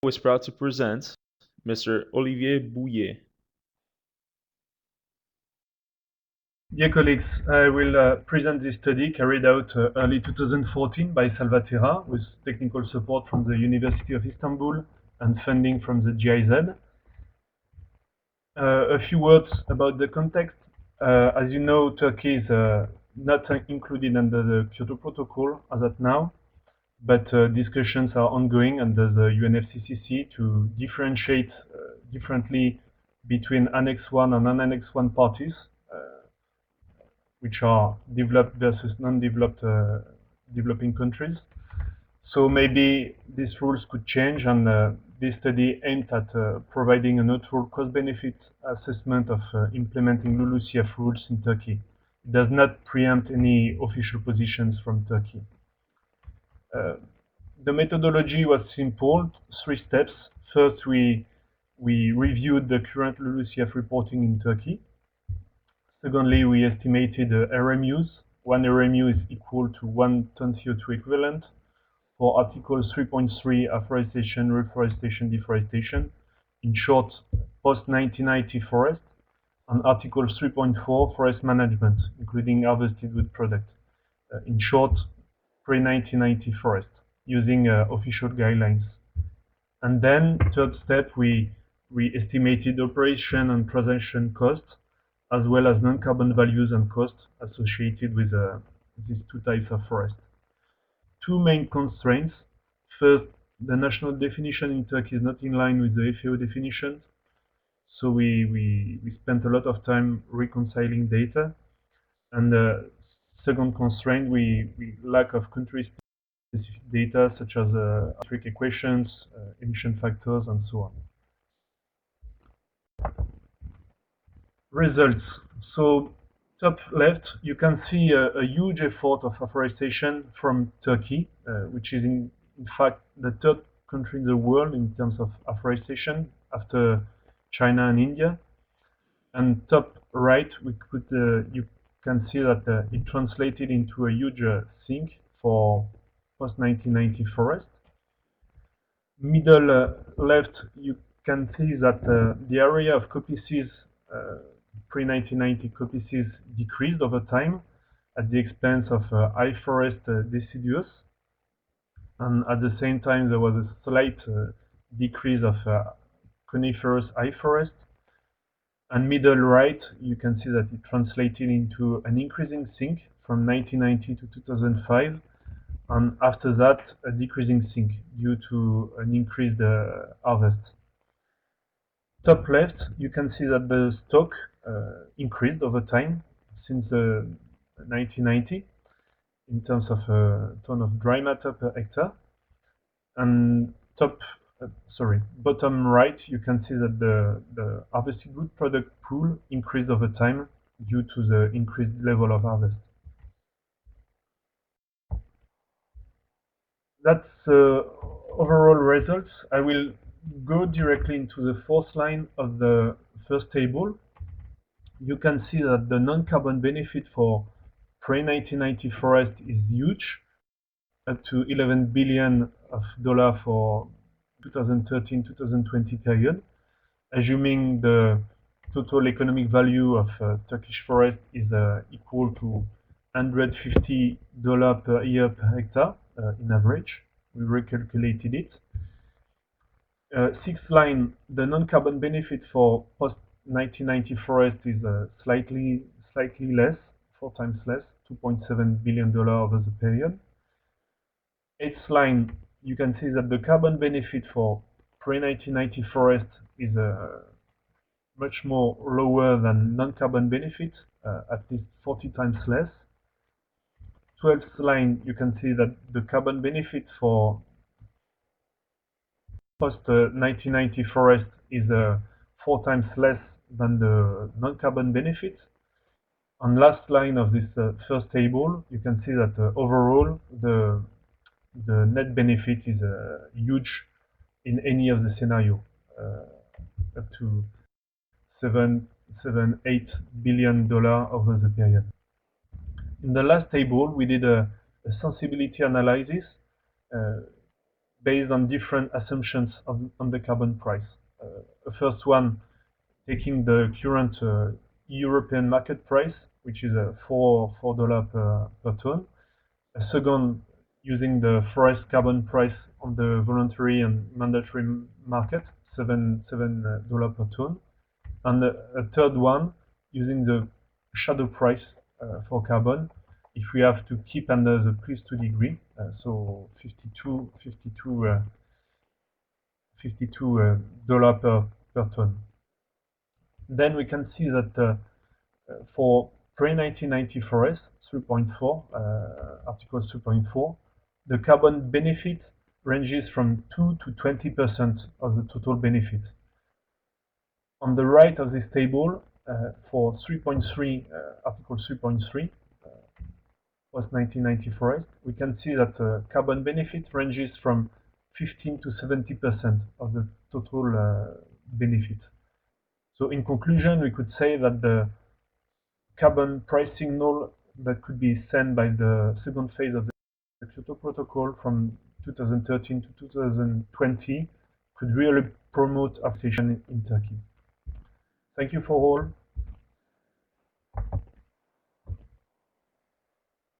is proud to present Mr. Olivier Bouyer. Dear colleagues, I will present this study carried out early 2014 by Salvatera with technical support from the University of Istanbul and funding from the GIZ. A few words about the context. As you know, Turkey is not included under the Kyoto Protocol as at now, but discussions are ongoing under the UNFCCC to differentiate differently between Annex 1 and non-Annex 1 parties, which are developed versus non-developed developing countries. So maybe these rules could change, and this study aimed at providing a neutral cost-benefit assessment of implementing LULUCF rules in Turkey. It does not preempt any official positions from Turkey. The methodology was simple, 3 steps. First, we reviewed the current LULUCF reporting in Turkey. Secondly, we estimated RMUs. One RMU is equal to 1 ton CO2 equivalent for Article 3.3 afforestation, reforestation, deforestation, in short, post-1990 forest, and Article 3.4 forest management, including harvested wood product, in short, pre-1990 forest, using official guidelines. And then, third step, we estimated operation and transaction costs, as well as non-carbon values and costs associated with these 2 types of forest. 2 main constraints. First, the national definition in Turkey is not in line with the FAO definition, so we spent a lot of time reconciling data. And the second constraint, we lack of country-specific data such as atmospheric equations, emission factors, and so on. Results. So top left, you can see a huge effort of afforestation from Turkey, which is in fact the 3rd country in the world in terms of afforestation after China and India. And top right, you can see that it translated into a huge sink for post-1990 forest. Middle left, you can see that the area of coppices pre-1990 coppices decreased over time at the expense of high forest deciduous, and at the same time there was a slight decrease of coniferous high forest. And middle right, you can see that it translated into an increasing sink from 1990 to 2005, and after that a decreasing sink due to an increased harvest. Top left, you can see that the stock increased over time since 1990 in terms of ton of dry matter per hectare. And bottom right, you can see that the harvested wood product pool increased over time due to the increased level of harvest. That's overall results. I will go directly into the 4th line of the first table. You can see that the non-carbon benefit for pre-1990 forest is huge, up to $11 billion for 2013-2020 period, assuming the total economic value of Turkish forest is equal to $150 per year per hectare in average. We recalculated it. 6th line, the non-carbon benefit for post-1990 forest is slightly less, 4 times less, $2.7 billion over the period. 8th line, you can see that the carbon benefit for pre-1990 forest is much more lower than non-carbon benefit, at least 40 times less. 12th line, you can see that the carbon benefit for post-1990 forest is 4 times less than the non-carbon benefit. On last line of this first table, you can see that overall the net benefit is huge in any of the scenario, up to $8 billion over the period. In the last table, we did a sensibility analysis based on different assumptions on the carbon price. The first one, taking the current European market price, which is $4 per ton. A second, using the forest carbon price on the voluntary and mandatory market, $7 per ton. And a third one, using the shadow price for carbon, if we have to keep under the +2 degree, so $52 per ton. Then we can see that for pre-1990 forest, 3.4, Article 3.4, the carbon benefit ranges from 2 to 20% of the total benefit. On the right of this table, for 3.3, Article 3.3, post-1990 forest, we can see that carbon benefit ranges from 15 to 70% of the total benefit. So in conclusion, we could say that the carbon price signal that could be sent by the second phase of the Kyoto Protocol from 2013 to 2020 could really promote adaptation in Turkey. Thank you for all.